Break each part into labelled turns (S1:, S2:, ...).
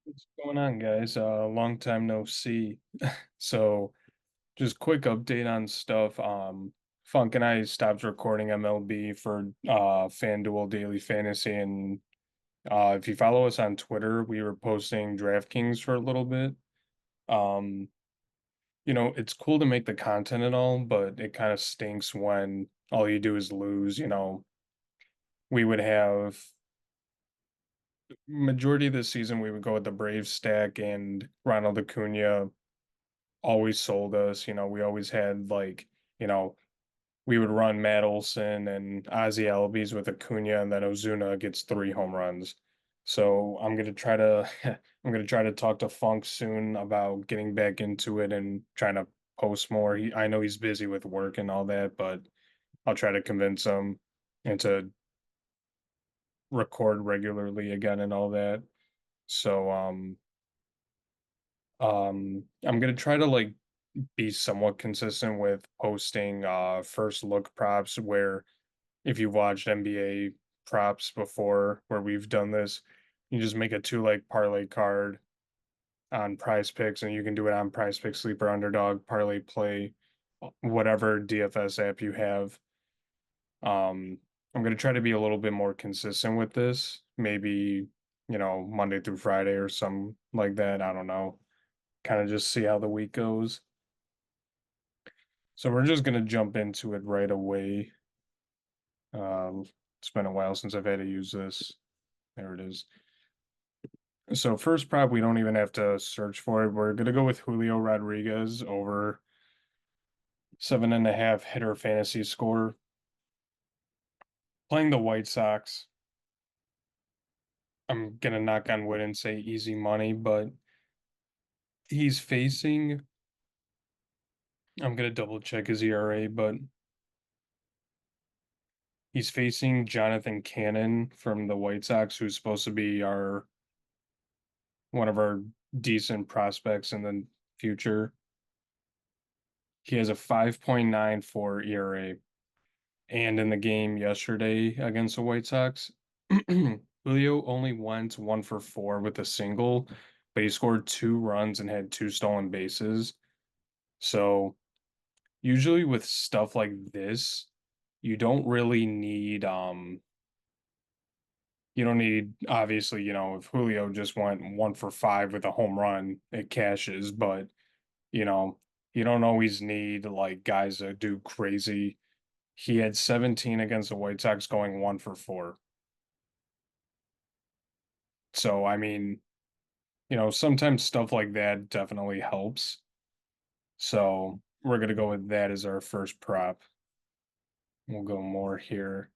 S1: What's going on, guys? Long time no see. So, just quick update on stuff. Funk and I stopped recording MLB for FanDuel Daily Fantasy, and if you follow us on Twitter, we were posting DraftKings for a little bit. Um, it's cool to make the content and all, but it kind of stinks when all you do is lose. We would have majority of the season we would go with the Brave stack and Ronald Acuna always sold us. We always had you know, we would run Matt Olson and Ozzie Albies with Acuna, and then Ozuna gets 3 home runs. So I'm gonna try to I'm gonna try to talk to Funk soon about getting back into it and trying to post more. I know he's busy with work and all that, but I'll try to convince him and to record regularly again and all that. So I'm gonna try to be somewhat consistent with posting first look props where if you've watched NBA props before where we've done this, you just make a 2 leg parlay card on PrizePicks and you can do it on PrizePicks, Sleeper Underdog, ParlayPlay, whatever DFS app you have. I'm gonna try to be a little bit more consistent with this. Maybe, Monday through Friday or something like that. I don't know. Kind of just see how the week goes. So we're just gonna jump into it right away. It's been a while since I've had to use this. There it is. So first prop, we don't even have to search for it. We're gonna go with Julio Rodriguez over 7.5 hitter fantasy score. Playing the White Sox. I'm gonna knock on wood and say easy money, but he's facing. I'm gonna double check his ERA, but he's facing Jonathan Cannon from the White Sox, who's supposed to be our one of our decent prospects in the future. He has a 5.94 ERA. And in the game yesterday against the White Sox, Julio only went 1 for 4 with a single, but he scored 2 runs and had 2 stolen bases. So usually with stuff like this, you don't really need you don't need obviously, if Julio just went 1 for 5 with a home run, it cashes, but you know, you don't always need like guys that do crazy. He had 17 against the White Sox going 1 for 4. So, I mean, sometimes stuff like that definitely helps. So, we're going to go with that as our first prop. We'll go more here.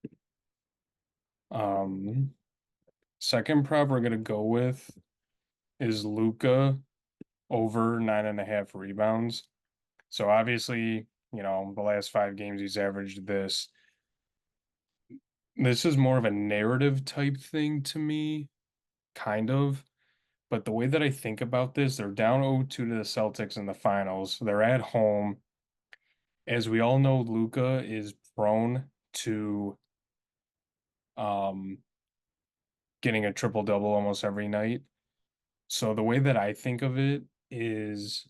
S1: Um, Second prop we're going to go with is Luca over 9.5 rebounds. So, obviously, the last 5 games he's averaged this. This is more of a narrative type thing to me, kind of. But the way that I think about this, they're down 0-2 to the Celtics in the finals. They're at home. As we all know, Luca is prone to um, getting a triple double almost every night. So the way that I think of it is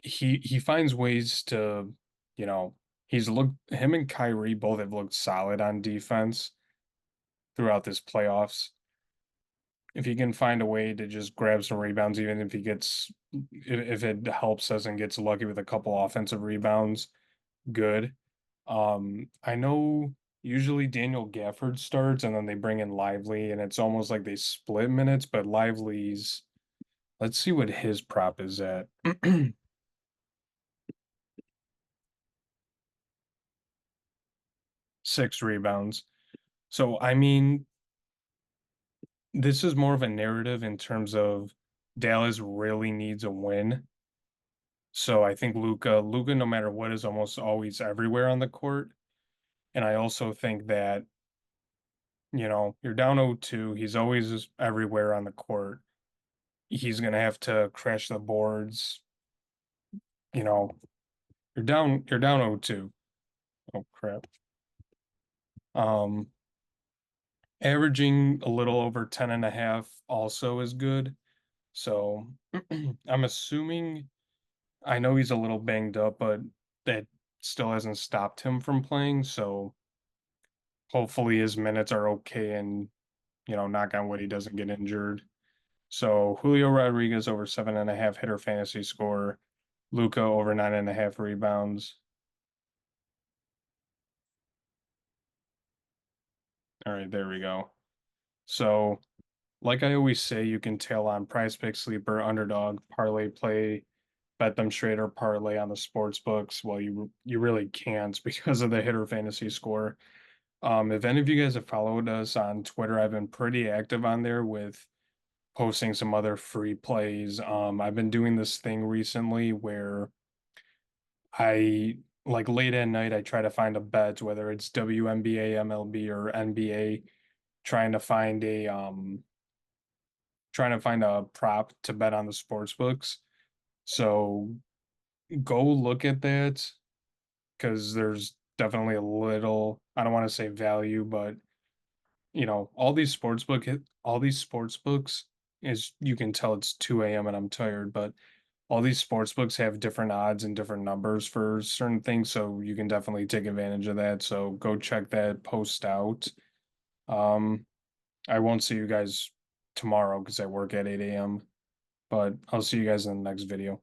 S1: he finds ways to, you know, he's looked him and Kyrie both have looked solid on defense throughout this playoffs. If he can find a way to just grab some rebounds, even if if it helps us and gets lucky with a couple offensive rebounds, good. I know usually Daniel Gafford starts and then they bring in Lively and it's almost like they split minutes, but Lively's, let's see what his prop is at. 6 rebounds. So, I mean, this is more of a narrative in terms of Dallas really needs a win. So I think Luca, no matter what, is almost always everywhere on the court. And I also think that, you're down 0-2. He's always everywhere on the court. He's gonna have to crash the boards. You know, you're down 0-2. Oh crap. Um, Averaging a little over 10.5 also is good. So I'm assuming, I know he's a little banged up, but that still hasn't stopped him from playing. So hopefully his minutes are okay and, knock on wood, he doesn't get injured. So Julio Rodriguez over 7.5 hitter fantasy score, Luca over 9.5 rebounds. All right, there we go. So, like I always say, you can tail on Prize Pick Sleeper, Underdog, Parlay Play, bet them straight or parlay on the sports books. Well, you really can't because of the hitter fantasy score. If any of you guys have followed us on Twitter, I've been pretty active on there with posting some other free plays. I've been doing this thing recently where I like late at night I try to find a bet, whether it's WNBA, MLB, or NBA, trying to find a prop to bet on the sports books. So go look at that because there's definitely a little, I don't want to say value, but all these sports books is you can tell it's 2 a.m. and I'm tired, but all these sports books have different odds and different numbers for certain things, so you can definitely take advantage of that. So go check that post out. Um, I won't see you guys tomorrow because I work at 8 a.m., but I'll see you guys in the next video.